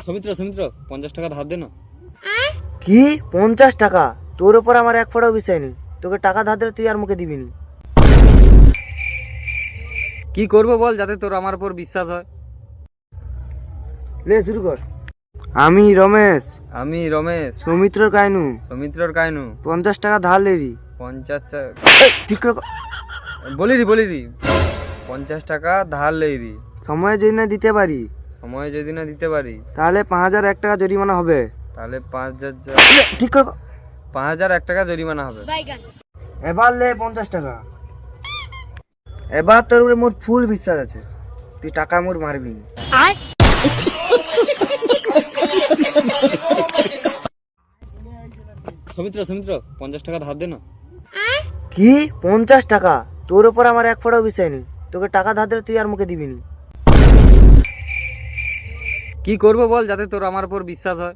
সৌমিত্র সৌমিত্র 50 টাকা ধার দে না। কি 50 টাকা? তোর ওপর আমার এক ফোঁটাও বিষয় নেই। তোকে টাকা ধার দিলে তুই আর মুখে দিবি নি। কি করবো বল যাতে তোর আমার উপর বিশ্বাস হয়। লে শুরু কর। আমি রমেশ আমি রমেশ সৌমিত্রর কাইনু সৌমিত্রর কাইনু 50 টাকা ধার লেরি। 50 টাকা ঠিক করে কর। বলিরি 50 টাকা ধার লেইরি, সময় যদি না দিতে পারি সময় যদি না দিতে পারি তাহলে 5001 টাকা জরিমানা হবে। তাহলে 5000 ঠিক করে কর। 5001 টাকা জরিমানা হবে। এবার লে 50 টাকা। এবার তোর উপরে মোর ফুল বিশ্বাস আছে, তুই টাকা মোর মারবি নি। সৌমিত্র সৌমিত্র 50 টাকা ধার দে না। কি 50 টাকা? তোর ওপর আমার এক ফোঁটাও বিষয় নেই। তোকে টাকা ধার দিলে তুই আর মুখে দিবি নি। কি করবো বল যাতে তোর আমার উপর বিশ্বাস হয়।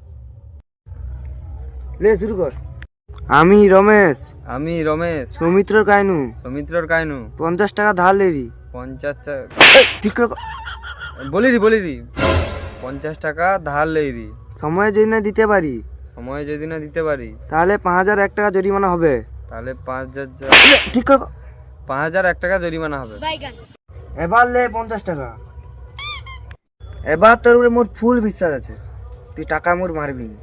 লে শুরু কর। আমি রমেশ আমি রমেশ সৌমিত্রর কাইনু সৌমিত্রর কাইনু 50 টাকা ধার লেরি। 50 টাকা ঠিক করে কর। বলিরি 50 টাকা ধার লেইরি, সময় যদি না দিতে পারি সময় যদি না দিতে পারি তাহলে 5001 টাকা জরিমানা হবে। তাহলে 5000 ঠিক করে কর। 5001 টাকা জরিমানা হবে। এবার লে 50 টাকা। এবার তোর উপরে মোর ফুল বিশ্বাস আছে, তুই টাকা মোর মারবি নি।